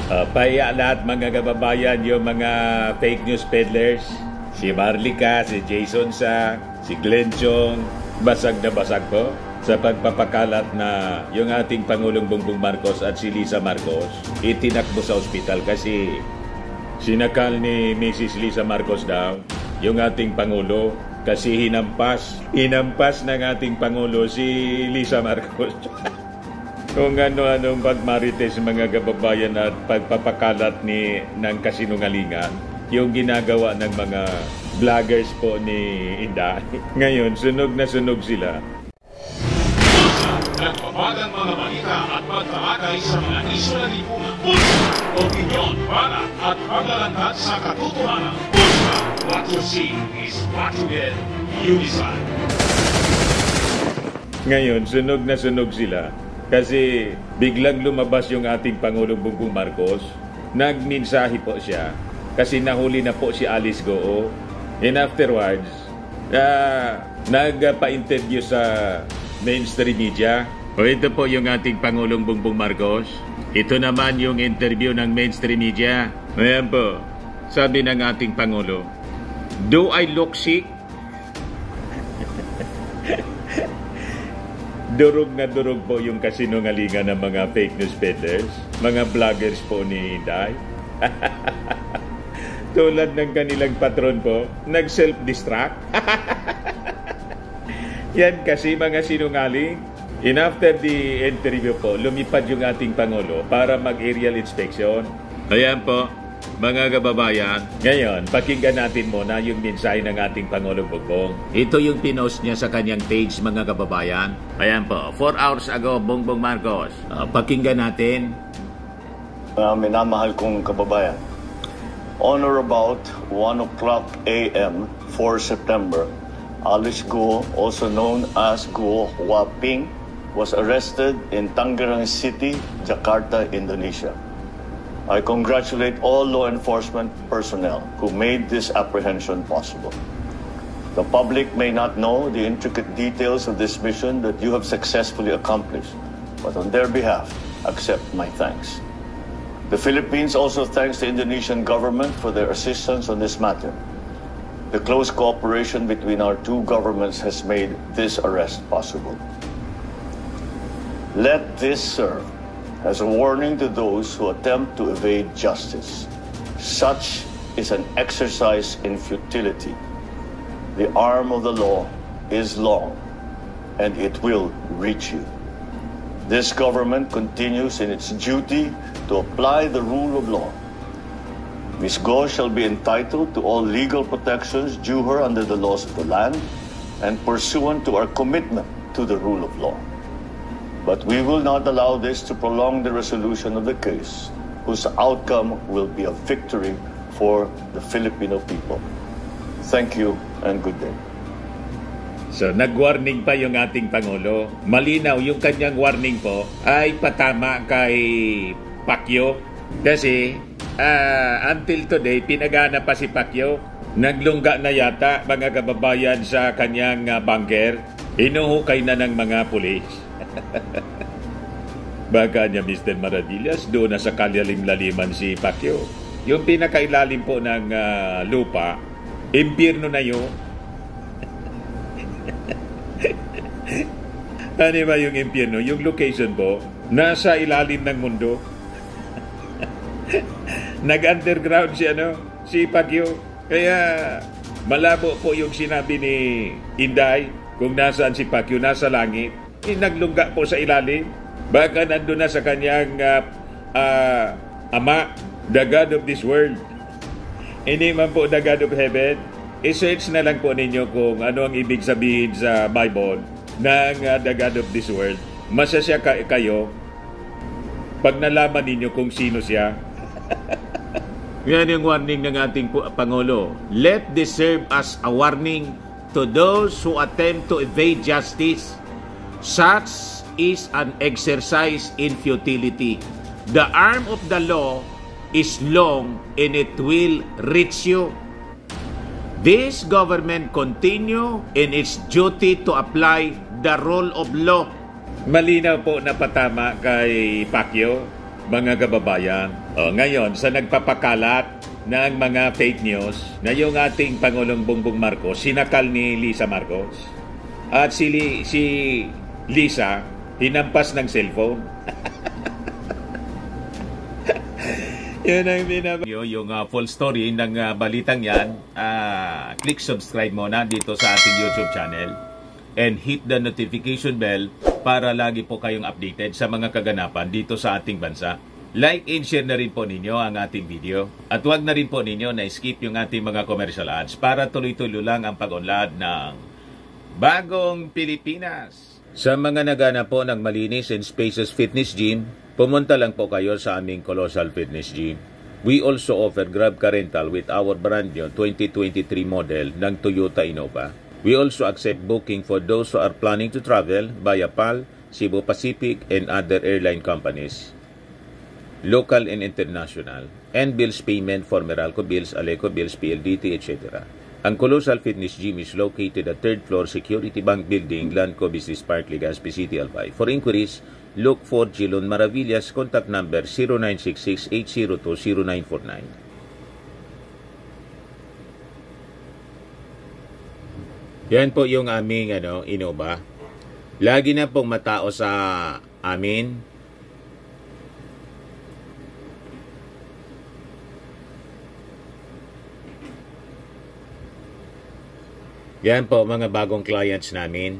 Paya lahat mga kababayan yung mga fake news peddlers. Si Marlica, si Jason Sa, si Glenn Chong, basag na basag po sa pagpapakalat na yung ating Pangulong Bongbong Marcos at si Lisa Marcos itinakbo sa ospital kasi sinakal ni Mrs. Lisa Marcos daw yung ating Pangulo kasi hinampas ng ating Pangulo si Lisa Marcos. Kung ano-anong pagmarites mga kababayan at pagpapakalat ng kasinungalingan yung ginagawa ng mga vloggers po ni Inday. Ngayon, sunog na sunog sila. Nagpapagang mga balita at pagtalakay sa mga isyo na lipunan. Opinyon, balat at paglalantad sa katotohanan. What you see is what you get. You decide. Ngayon, sunog na sunog sila kasi biglang lumabas yung ating Pangulong Bongbong Marcos. Nagmensahe po siya kasi nahuli na po si Alice Goo. And afterwards, nagpa-interview sa mainstream media. O ito po yung ating Pangulong Bongbong Marcos. Ito naman yung interview ng mainstream media. Ayan po, sabi ng ating Pangulo, "Do I look sick?" Durog na durog po yung kasinungalingan ng mga fake news peddlers, mga vloggers po ni Inday. Tulad ng kanilang patron po, nag-self-destruct. Yan kasi mga sinungaling. And after the interview po, lumipad yung ating Pangulo para mag-aerial inspection. Ayan po, mga kababayan. Ngayon, pakinggan natin muna yung mensahe ng ating Pangulong Bongbong. Ito yung pinost niya sa kanyang page, mga kababayan. Ayan po, 4 hours ago, Bongbong Marcos. Pakinggan natin. Minamahal kong kababayan. On or about 1 o'clock a.m. 4 September, Alice Goo, also known as Goo Huaping, was arrested in Tangerang City, Jakarta, Indonesia. I congratulate all law enforcement personnel who made this apprehension possible. The public may not know the intricate details of this mission that you have successfully accomplished, but on their behalf, accept my thanks. The Philippines also thanks the Indonesian government for their assistance on this matter. The close cooperation between our two governments has made this arrest possible. Let this serve as a warning to those who attempt to evade justice. Such is an exercise in futility. The arm of the law is long, and it will reach you. This government continues in its duty to apply the rule of law. Ms. Goo shall be entitled to all legal protections due her under the laws of the land and pursuant to our commitment to the rule of law. But we will not allow this to prolong the resolution of the case, whose outcome will be a victory for the Filipino people. Thank you and good day. So, nag-warning pa yung ating Pangulo. Malinaw yung kanyang warning po ay patama kay Pacquiao. Kasi, until today, pinagana pa si Pacquiao. Naglungga na yata, mga kababayan, sa kanyang bunker. Inuhukay na ng mga pulis. Baka niya, Mr. Maradillas, doon na sa kalalim-laliman si Pacquiao. Yung pinakailalim po ng lupa, impyerno na yun. Ano ba yung impyerno? Yung location po, nasa ilalim ng mundo. Nag-underground si Pacquiao. Kaya malabo po yung sinabi ni Inday kung nasaan si Pacquiao, nasa langit. Naglungga po sa ilalim. Baka nandun na sa kanyang ama, the God of this world. Hindi man po the God of heaven. I-search na lang po ninyo kung ano ang ibig sabihin sa Bible ng the God of this world. Masasya kayo pag nalaman ninyo kung sino siya. Yan yung warning ng ating Pangulo. Let this serve as a warning to those who attempt to evade justice. Such is an exercise in futility. The arm of the law is long and it will reach you. This government continue in its duty to apply the rule of law. Malinaw po na patama kay Pacquiao, mga kababayan. Ngayon, sa nagpapakalat ng mga fake news na yung ating Pangulong Bongbong Marcos sinakal ni Lisa Marcos. At si Lisa hinampas ng cellphone. Yun ang yung full story ng balitang yan. Click subscribe muna dito sa ating YouTube channel and hit the notification bell para lagi po kayong updated sa mga kaganapan dito sa ating bansa. Like and share na rin po ninyo ang ating video. At huwag na rin po ninyo na skip yung ating mga commercial ads para tuloy-tuloy lang ang pag-unlad ng Bagong Pilipinas. Sa mga nagana po ng malinis and spacious fitness gym, pumunta lang po kayo sa aming Colossal Fitness Gym. We also offer Grab Car Rental with our brand new 2023 model ng Toyota Innova. We also accept booking for those who are planning to travel via PAL, Cebu Pacific, and other airline companies, local and international, and bills payment for Meralco Bills, Aleco Bills, PLDT, etc. Ang Colossal Fitness Gym is located at 3rd floor Security Bank Building, Lanco Business Park, Legazpi City, Albay. For inquiries, look for Gilon Maravillas, contact number 0966-802-0949. Yan po yung aming Innova. Lagi na pong matao sa amin. Yan po mga bagong clients namin.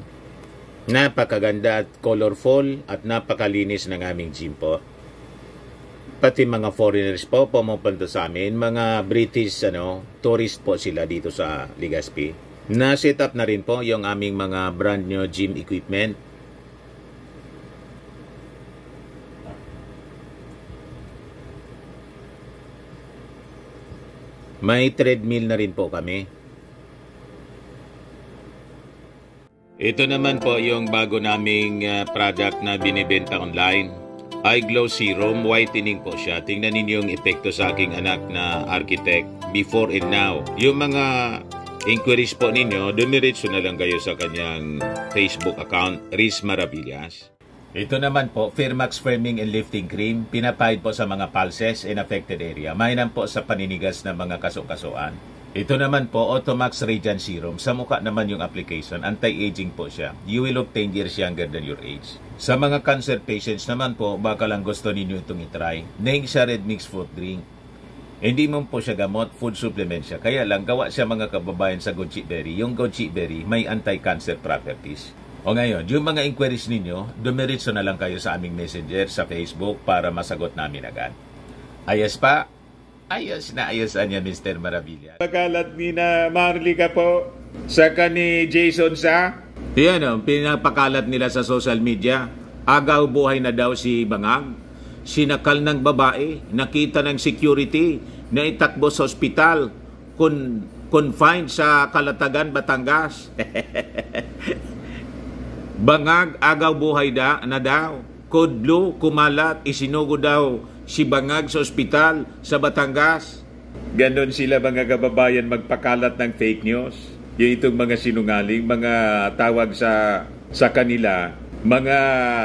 Napakaganda at colorful at napakalinis ng aming gym po. Pati mga foreigners po pumupunta sa amin. Mga British tourist po sila dito sa Legazpi. Na-set up na rin po yung aming mga brand new gym equipment. May treadmill na rin po kami. Ito naman po yung bago naming product na binibenta online. Eye Glow Serum, whitening po siya. Tingnan ninyo yung epekto sa aking anak na architect before and now. Yung mga inquiries po ninyo, dumiretso na lang kayo sa kanyang Facebook account, Riz Maravillas. Ito naman po, Firmax Firming and Lifting Cream. Pinapahid po sa mga pulses in affected area. Mainam po sa paninigas ng mga kasukasuan. Ito naman po, Automax Radiant Serum. Sa mukha naman yung application. Anti-aging po siya. You will look 10 years younger than your age. Sa mga cancer patients naman po, baka lang gusto ninyo itong itry. Naing siya red mixed fruit drink. Hindi mo po siya gamot, food supplement siya. Kaya lang, gawa siya mga kababayan sa goji berry. Yung goji berry, may anti-cancer properties. O ngayon, yung mga inquiries ninyo, dumiretso na lang kayo sa aming messenger sa Facebook para masagot namin agad. Ayos pa? Ayos na ayos niya, Mr. Maravilla. Pagkalat ni na Marlica po sa ni Jason sa? Yan pinapakalat nila sa social media. Agaw buhay na daw si Bangag. Sinakal ng babae, nakita ng security, na itakbo sa ospital, confined sa Kalatagan, Batangas. Bangag, agaw buhay na daw. Code blue, kumalat, isinugo daw si Bangag sa ospital sa Batangas. Ganon sila mga kababayan magpakalat ng fake news. Yung itong mga sinungaling, mga tawag sa kanila, mga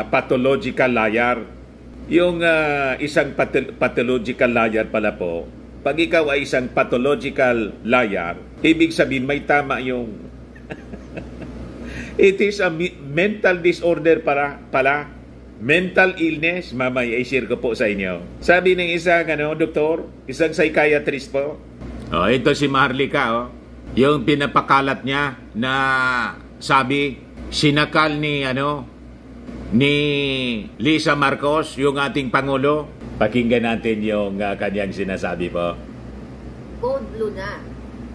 pathological liar. Yung isang pathological liar pala po, pag ikaw ay isang pathological liar, ibig sabihin may tama yung it is a mental disorder pala. Mental illness, mamay, i-share ko po sa inyo. Sabi ng isang doktor, isang psychiatrist po. Ito si Marlica, yung pinapakalat niya na sabi, sinakal ni Lisa Marcos, yung ating Pangulo. Pakinggan natin yung kanyang sinasabi po. Code blue na.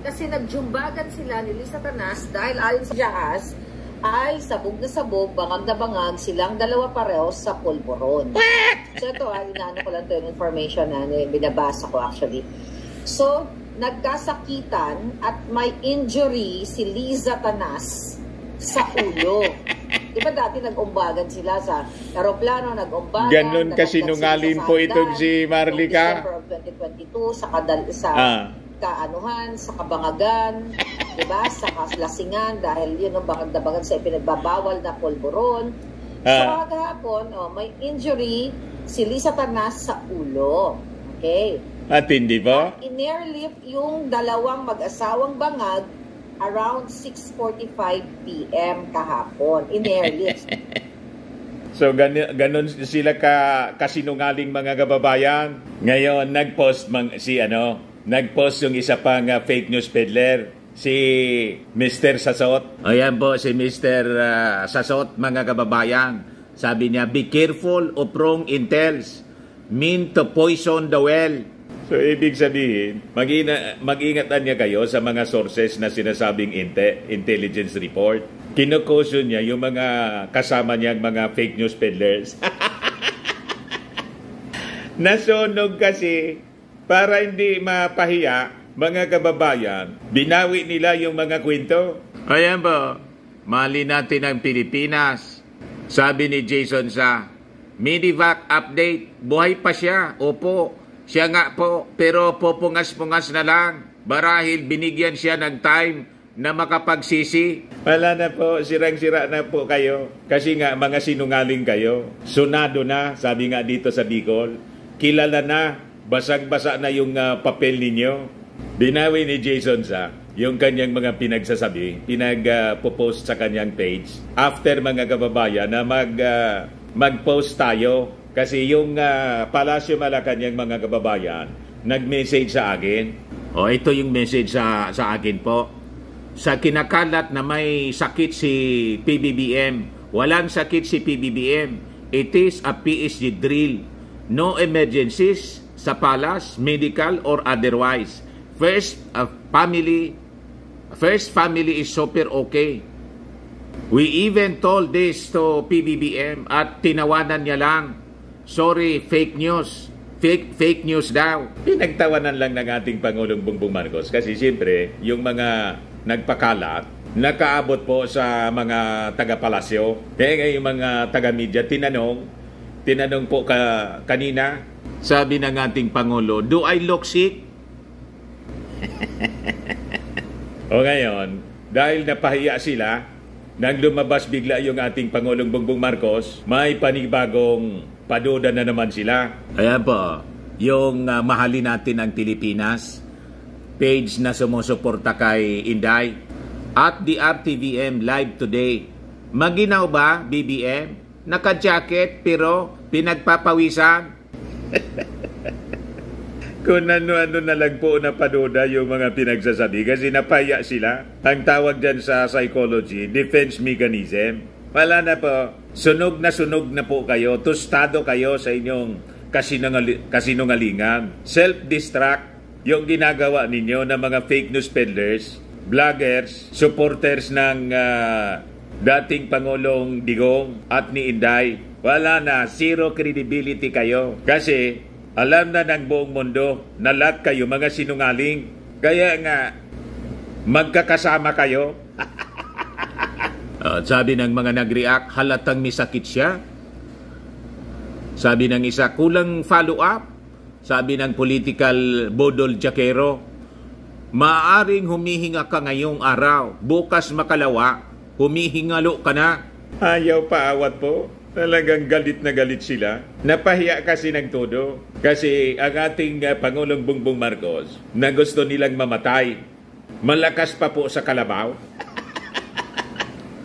Kasi nagjumbagan sila ni Lisa Tanas dahil ayon sa Jahas, ay sabog na sabog, bangag na bangag, silang dalawa pareho sa pulburon. So ito, inaano ko lang ito yung information na binabasa ko actually. So, nagkasakitan at may injury si Liza Tanas sa ulo. Diba dati nag-umbagan sila sa aeroplano, nag-umbagan. Ganon kasi nungalin po itong si Marlica. December of 2022 sa kaanuhan, sa kabangagan, diba? Sa kalasingan dahil yun ang bangag sa ipinagbabawal na pulburon. So, kahapon, may injury si Lisa Tanas sa ulo. Okay. At hindi po? At in-airlift yung dalawang mag-asawang bangag around 6:45 p.m. kahapon. In-airlift. So ganon sila kasinungaling mga kababayan. Ngayon nagpost nagpost yung isa pang fake news peddler, si Mr. Sasot. Ayan po si Mr. Sasot mga kababayan. Sabi niya, be careful of wrong intels mean to poison the well. So ibig sabihin, mag-ingatan niya kayo sa mga sources na sinasabing intelligence report. Kinukosyon niya yung mga kasama niyang mga fake news peddlers. Nasunog kasi para hindi mapahiya mga kababayan. Binawi nila yung mga kwento. Ayan ba, mali natin ang Pilipinas. Sabi ni Jason sa Medivac update, buhay pa siya. Opo, siya nga po, pero pupungas-pungas na lang. Barahil binigyan siya ng time na makapagsisi. Wala na po, sirang-sira na po kayo. Kasi nga, mga sinungaling kayo. Sunado na, sabi nga dito sa Bicol. Kilala na, basag-basa na yung papel ninyo. Binawi ni Jason sa yung kanyang mga pinagsasabi, pinag-post sa kanyang page. After mga kababayan na mag-post tayo, kasi yung Palasyo Malacanang mga kababayan, nag-message sa akin. Ito yung message sa akin po. Sa kinakalat na may sakit si PBBM, walang sakit si PBBM. It is a PSG drill. No emergencies sa Palas, medical or otherwise. First family is super okay. We even told this to PBBM at tinawanan niya lang. Sorry, fake news. Fake news daw. Pinagtawanan lang ng ating Pangulong Bongbong Marcos kasi siyempre yung mga nagpakalat nakaabot po sa mga taga-palasyo. Kaya yung mga taga-media tinanong po kanina, sabi ng ating Pangulo, do I look sick? O ngayon, dahil napahiya sila, nang lumabas bigla yung ating Pangulong Bongbong Marcos, may panibagong paduda na naman sila. Ayan po, yung mahalin natin ang Pilipinas, page na sumusuporta kay Inday, at the RTVM live today. Maginaw ba, BBM? Naka-jacket pero pinagpapawisan? Kung ano-ano na lang po na paduda yung mga pinagsasabi kasi napaya sila. Ang tawag dyan sa psychology, defense mechanism. Wala na po. Sunog na po kayo. Tostado kayo sa inyong kasinungalingan. Self-destruct yung ginagawa ninyo ng mga fake news peddlers, vloggers, supporters ng dating Pangulong Digong at ni Inday. Wala na. Zero credibility kayo. Kasi alam na ng buong mundo na lahat kayo mga sinungaling. Kaya nga, magkakasama kayo. Sabi ng mga nag-react, halatang may sakit siya. Sabi ng isa, kulang follow-up. Sabi ng political Bodol Jaquero, maaring humihinga ka ngayong araw. Bukas makalawa, humihingalo ka na. Ayaw paawat po. Talagang galit na galit sila. Napahiya kasi ng todo. Kasi ang ating Pangulong Bongbong Marcos na gusto nilang mamatay. Malakas pa po sa kalabaw.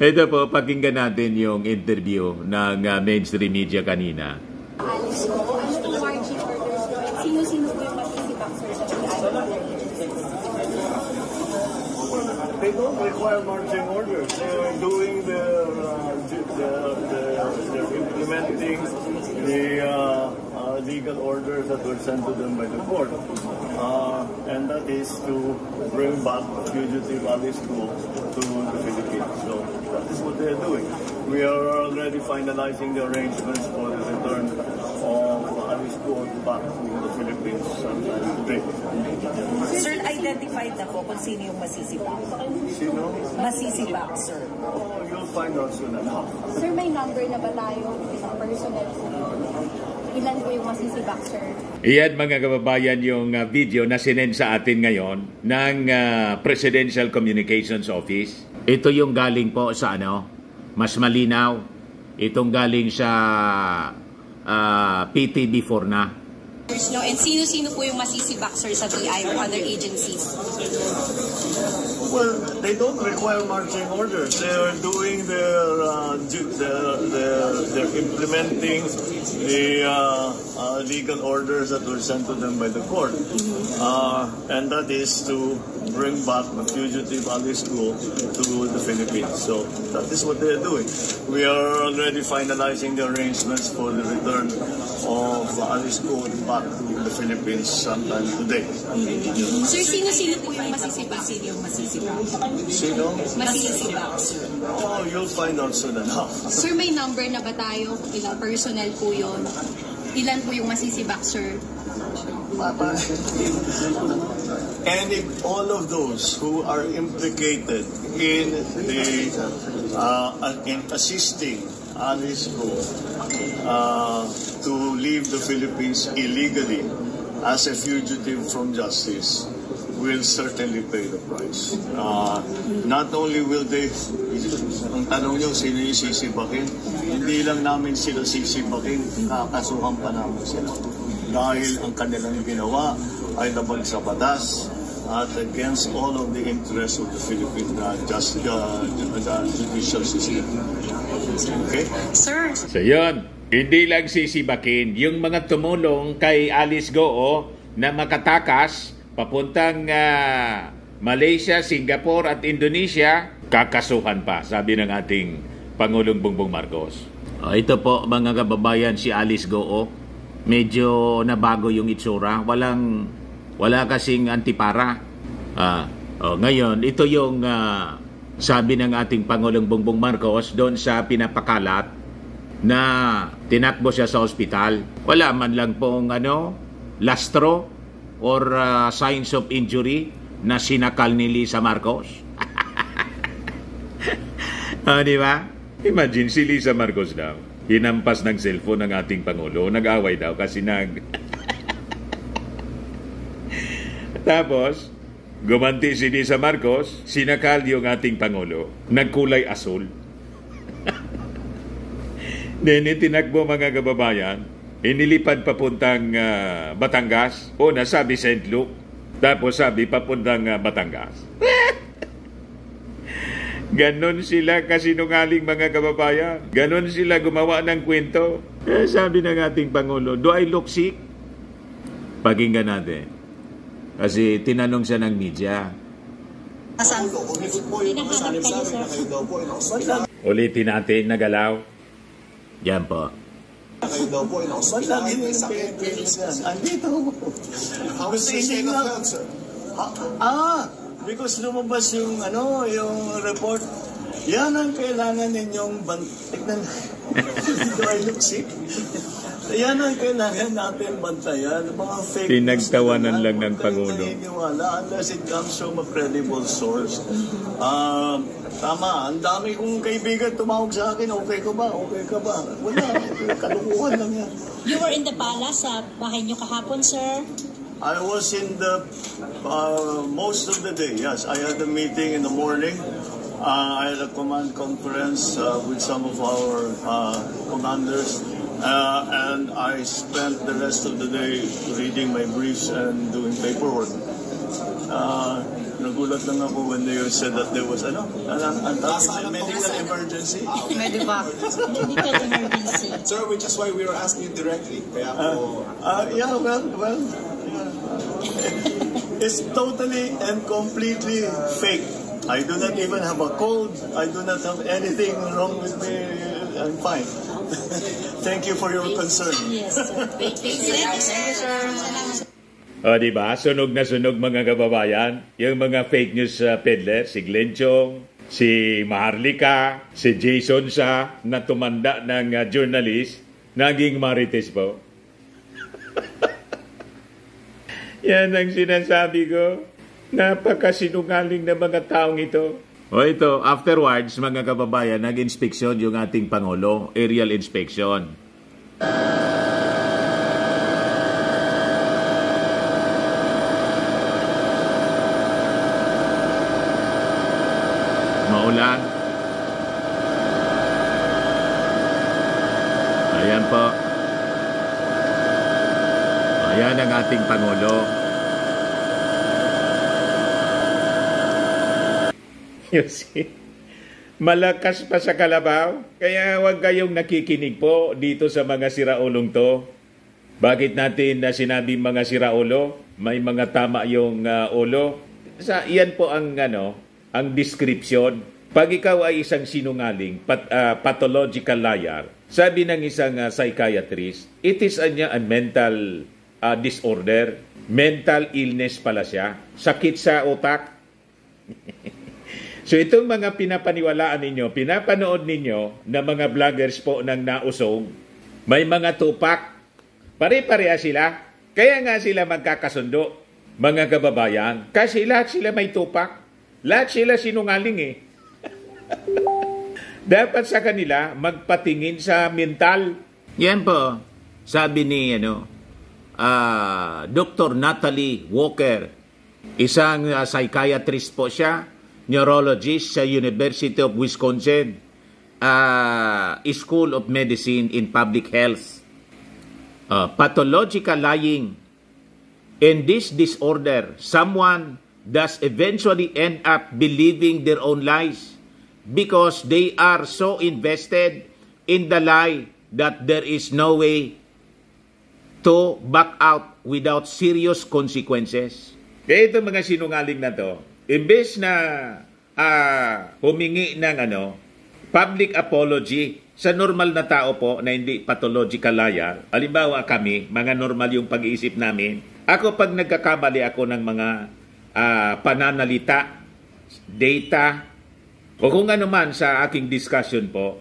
Ito po, pakinggan natin yung interview ng mainstream media kanina. Sino-sino po yung masisipag, sir, sa They don't require marching orders. They're doing they're implementing the legal orders that were sent to them by the court. And that is to bring back fugitive Alice Go to the Philippines. So that is what they're doing. We are already finalizing the arrangements for the return of Alice Go back to the Philippines sometime today. Sir, identified na po kung sino yung masisibak. Sino? Masisibak, sir. Oh, you'll find out soon enough. Sir, may number na ba tayo isang personnel? Ilan po yung masisibak, sir? Iyan mga kababayan yung video na sinend sa atin ngayon ng Presidential Communications Office. Ito yung galing po sa mas malinaw. Itong galing sa PTB4 na. No? And sino-sino po yung masisibak, sir, sa BI or other agencies? Well, they don't require marching orders. They are doing they're implementing the legal orders that were sent to them by the court, and that is to bring back the fugitive Alice Go to the Philippines. So that is what they are doing. We are already finalizing the arrangements for the return of Alice Go back to the Philippines sometime today. Sir, sino-sino po yung masisibak? Sino yung masisibak? Sino? Masisibak, sir. Oh, you'll find out soon enough. Sir, may number na ba tayo? Ilang personnel po yun? Ilan po yung masisibak, sir? And if all of those who are implicated in in assisting Alice Go to leave the Philippines illegally as a fugitive from justice will certainly pay the price. Not only will they, ang tanong nyo, sino yung sisibakin? Hindi lang namin sila sisibakin, kakasuhan pa namin sila. Dahil ang kanilang ginawa ay labag sa batas at against all of the interests of the Philippine judicial system. Okay? Sir. So yun, hindi lang sisibakin. Yung mga tumulong kay Alice Go na makatakas papuntang Malaysia, Singapore at Indonesia, kakasuhan pa, sabi ng ating Pangulong Bongbong Marcos. Ito po mga kababayan, si Alice Go. Medyo nabago yung itsura. Wala kasing antipara. Ngayon, ito yung sabi ng ating Pangulong Bongbong Marcos doon sa pinapakalat na tinakbo siya sa ospital. Wala man lang pong lastro or signs of injury na sinakal ni Lisa Marcos. Di ba? Imagine si Lisa Marcos daw. Hinampas ng cellphone ng ating Pangulo. Nag-away daw kasi Tapos, gumanti si Lisa Marcos, sinakal yung ating Pangulo. Nagkulay asul. Then, itinakbo mga kababayan, inilipad papuntang Batangas. O, nasabi St. Luke. Tapos sabi papuntang Batangas. Ganon sila kasinungaling mga kababayan. Ganon sila gumawa ng kwento. Sabi ng ating Pangulo, do I look sick? Pakinggan natin. Kasi tinanong siya ng media. Ulitin natin na galaw. Yan po. Because lumabas yung report. Yan ang kailangan ninyong tignan. Do I look sick? Yan ang kailangan natin bantayan. Mga fake pinagtawanan lang ng Pangulo. Unless it comes from a credible source. Tama, ang dami kong kaibigan tumawag sa akin, okay ka ba? Okay ka ba? Wala, kalukuhan lang yan. You were in the palace sa bahay niyo kahapon, sir? I was in the most of the day, yes. I had a meeting in the morning. I had a command conference with some of our commanders. And I spent the rest of the day reading my briefs and doing paperwork. Nagulat lang ako when they said that there was medical emergency. Medical emergency. Sir, which is why we were asking you directly. It's totally and completely fake. I do not even have a cold. I do not have anything wrong with me. I'm fine. Thank you for your concern. Yes, sir. Thank you, sir. O, diba? Sunog na sunog mga kababayan. Yung mga fake news peddler, si Glenn Chong, si Maharlika, si Jason Sa, na tumanda ng journalist, naging marites po. Yan ang sinasabi ko. Napakasinungaling na mga taong ito. O ito, afterwards, mga kababayan, nag-inspeksyon yung ating Pangulo, aerial inspection. Maulan. Ayan po. Ayan ating Pangulo. You see? Malakas pa sa kalabaw. Kaya huwag kayong nakikinig po dito sa mga siraulong to. Bakit natin sinabi mga siraulo? May mga tama yung ulo. Iyan po ang ang description. Pag ikaw ay isang sinungaling, pathological liar, sabi ng isang psychiatrist, it is a mental disorder. Mental illness pala siya. Sakit sa utak. So itong mga pinapaniwalaan ninyo, pinapanood ninyo na mga vloggers po ng nausog, may mga tupak. Pare-pareha sila. Kaya nga sila magkakasundo, mga kababayan. Kasi lahat sila may tupak. Lahat sila sinungaling eh. Dapat sa kanila magpatingin sa mental. Yan po, sabi ni Dr. Natalie Walker, isang psychiatrist po siya, neurologist sa University of Wisconsin, School of Medicine in Public Health. Pathological lying. In this disorder, someone does eventually end up believing their own lies because they are so invested in the lie that there is no way to back out without serious consequences. Kaya itong mga sinungaling na to, imbes na humingi ng public apology sa normal na tao po na hindi pathological liar, halimbawa kami, mga normal yung pag-iisip namin, ako pag nagkakamali ako ng mga pananalita, data, o kung ano man sa aking discussion po,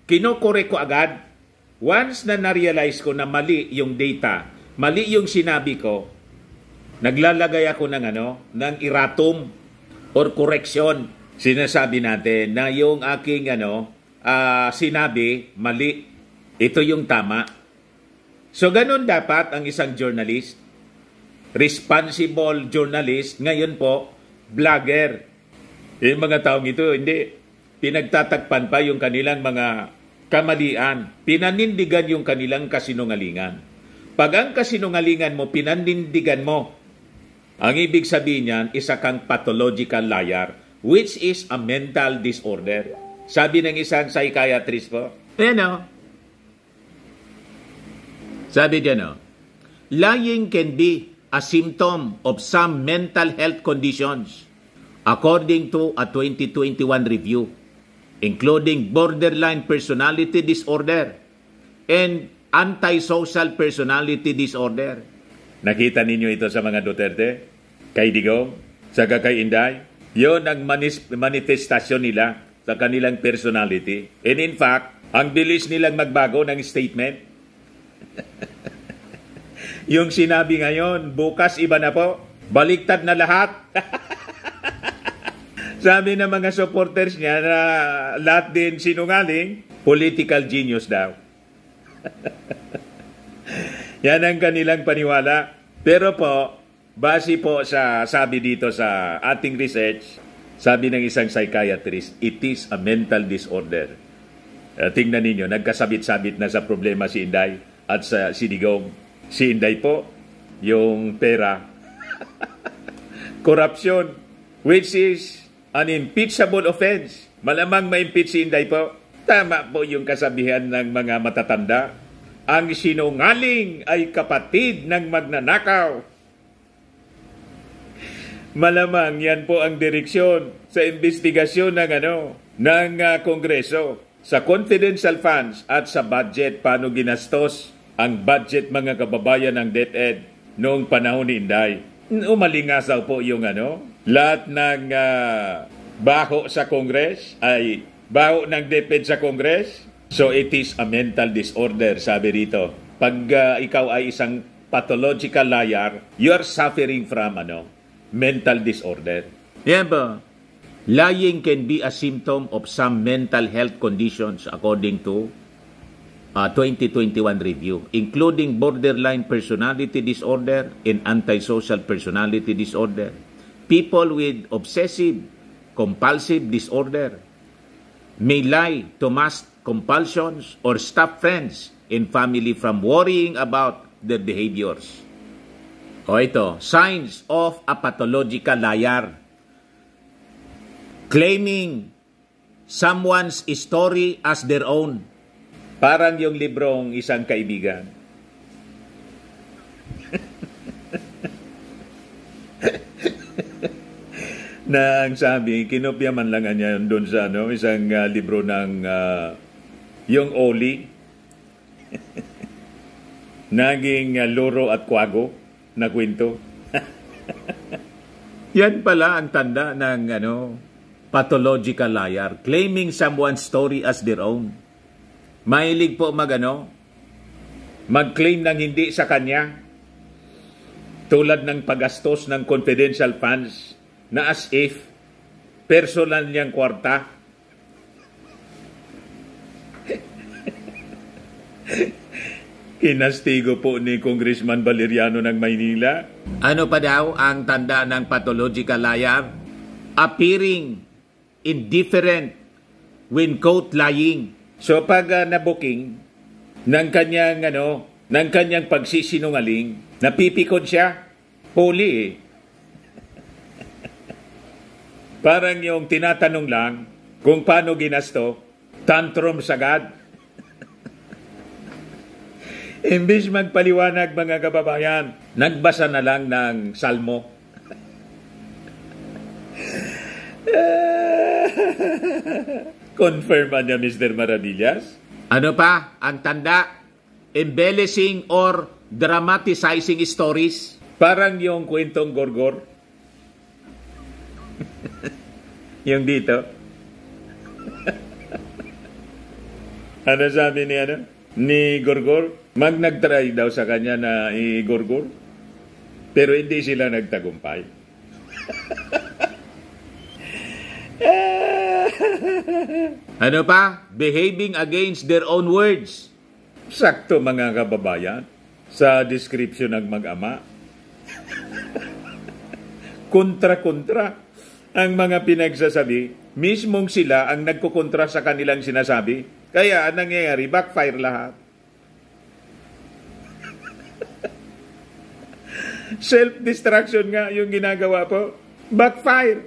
kinokorek ko agad. Once na na-realize ko na mali yung data, mali yung sinabi ko, naglalagay ako ng erratum or correction. Sinasabi natin na yung aking sinabi, mali. Ito yung tama. So, ganun dapat ang isang journalist. Responsible journalist. Ngayon po, vlogger. Yung mga taong ito, hindi. Pinagtatakpan pa yung kanilang mga kamalian. Pinanindigan yung kanilang kasinungalingan. Pag ang kasinungalingan mo, pinanindigan mo, ang ibig sabihin niyan, isa kang pathological liar, which is a mental disorder. Sabi ng isang psychiatrist po, sabi diyan, lying can be a symptom of some mental health conditions, according to a 2021 review, including borderline personality disorder and antisocial personality disorder. Nakita ninyo ito sa mga Duterte, kay Digong, saka kay Inday. Yun ang manifestasyon nila sa kanilang personality. And in fact, ang bilis nilang magbago ng statement. Yung sinabi ngayon, bukas iba na po. Baliktad na lahat. Sabi ng mga supporters niya na lahat din sinungaling, political genius daw. Yan ang kanilang paniwala. Pero po, base po sa sabi dito sa ating research, sabi ng isang psychiatrist, it is a mental disorder. Tingnan ninyo, nagkasabit-sabit na sa problema si Inday at si Digong. Si Inday po, yung pera. Corruption, which is an impeachable offense. Malamang ma-impeach si Inday po. Tama po yung kasabihan ng mga matatanda. Ang sinungaling ay kapatid ng magnanakaw. Malamang yan po ang direksyon sa investigasyon ng Kongreso sa confidential funds at sa budget, paano ginastos ang budget mga kababayan ng DepEd noong panahon ni Inday. Umalingasaw po yung lahat ng baho sa Congress ay baho ng DepEd sa Congress. So it is a mental disorder, sabi rito. Pag ikaw ay isang pathological liar, you are suffering from mental disorder. Yan ba? Lying can be a symptom of some mental health conditions according to a 2021 review, including borderline personality disorder and antisocial personality disorder. People with obsessive compulsive disorder may lie to mask compulsions or stop friends and family from worrying about their behaviors. O ito, signs of a pathological liar. Claiming someone's story as their own. Parang yung librong Isang Kaibigan. Na ang sabi, kinopya man lang niya doon sa isang libro ng yung Oli. Naging luro at kwago na kwento. Yan pala ang tanda ng pathological liar. Claiming someone's story as their own. Mahilig po mag-claim ng hindi sa kanya. Tulad ng paggastos ng confidential funds na as if personal niyang kwarta. Kinastigo po ni Congressman Valeriano ng Maynila. Ano pa daw ang tanda ng pathological liar? Appearing indifferent when caught lying. So pag nabuking ng kanyang pagsisinungaling, napipikon siya, huli eh. Parang yung tinatanong lang kung paano ginasto, tantrum sagad. Imbis magpaliwanag mga kababayan, nagbasa na lang ng salmo. Confirm niya Mr. Maravillas. Ano pa ang tanda? Embellishing or dramatizing stories. Parang yung kwentong Gorgor. Yung dito. Ano sabi ni Gorgor? Nagtry daw sa kanya na i-Gorgor. Pero hindi sila nagtagumpay. Ano pa? Behaving against their own words. Sakto mga kababayan sa description ng mag-ama. Kontra-kontra ang mga pinagsasabi. Mismong sila ang nagkukontra sa kanilang sinasabi. Kaya nangyayari, backfire lahat. Self-destruction nga yung ginagawa po. Backfire.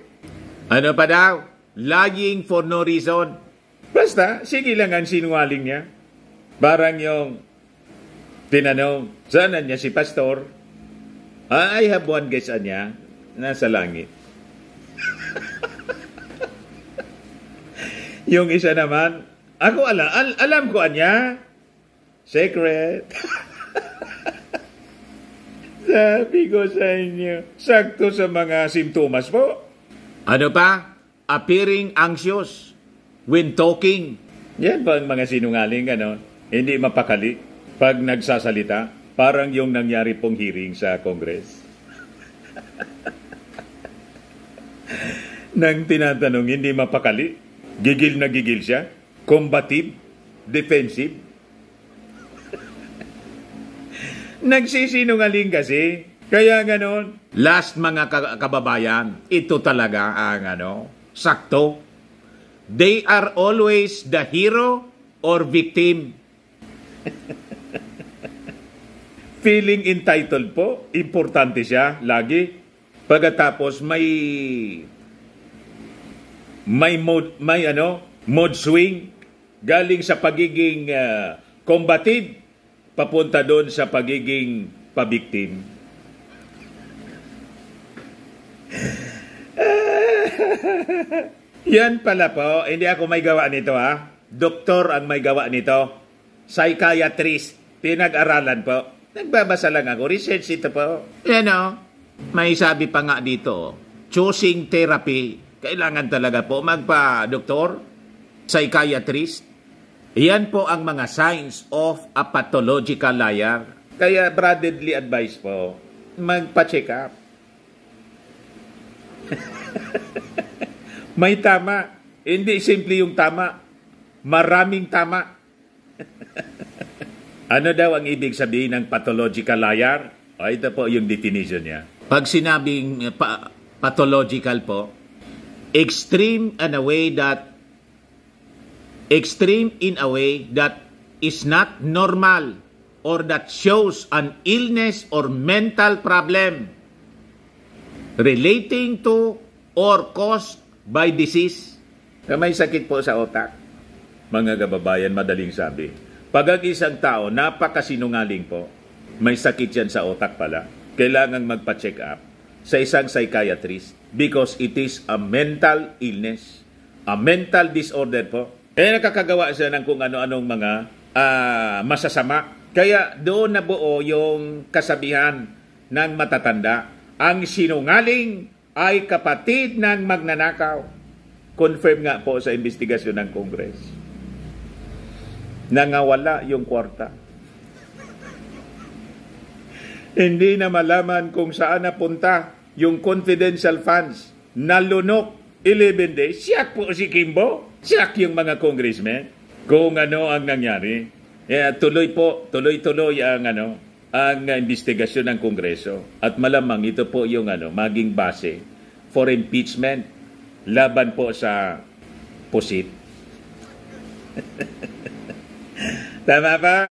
Ano pa daw? Lying for no reason. Basta, sige lang ang sinungaling niya. Parang yung tinanong, saan niya si pastor? I have one guess niya, nasa langit. Yung isa naman, ako alam ko niya. Secret. Sabi ko sa inyo, sakto sa mga simptomas po. Ano pa? Appearing anxious when talking. Yan ba ang mga sinungaling, hindi mapakali pag nagsasalita? Parang yung nangyari pong hearing sa Congress. Nang tinatanong, hindi mapakali. Gigil na gigil siya. Combative. Defensive. Nagsisinungaling kasi. Kaya ganon. Last mga kababayan, ito talaga ang sakto. They are always the hero or victim. Feeling entitled po, importante siya lagi. Pagkatapos may mood swing galing sa pagiging combative papunta doon sa pagiging pabiktim. Yan pala po, hindi ako may gawa nito Doktor ang may gawa nito. Psychiatrist, pinag-aralan po. Nagbabasa lang ako, research ito po. May sabi pa nga dito, choosing therapy. Kailangan talaga po magpa-doktor, psychiatrist. Yan po ang mga signs of a pathological liar. Kaya brotherly advice po, magpa-check up. May tama. Hindi simple yung tama. Maraming tama. Ano daw ang ibig sabihin ng pathological liar? Ito po yung definition niya. Pag sinabing pathological po, extreme in a way that is not normal or that shows an illness or mental problem relating to or caused by disease. May sakit po sa otak. Mga kababayan, madaling sabi. Pag ang isang tao, napakasinungaling po, may sakit yan sa otak pala, kailangang magpa-check up sa isang psychiatrist because it is a mental illness, a mental disorder po. Nakakagawa siya ng kung ano-anong mga masasama. Kaya doon nabuo yung kasabihan ng matatanda, ang sinungaling ay kapatid ng magnanakaw. Confirm nga po sa investigasyon ng Congress. Nangawala yung kwarta. Hindi na malaman kung saan napunta yung confidential funds. Nalunok 11 days. Siyak po si Kimbo. Siyak yung mga congressmen. Kung ano ang nangyari. Tuloy-tuloy ang investigasyon ng Kongreso. At malamang ito po yung maging base for impeachment laban po sa pusit. Tama ba?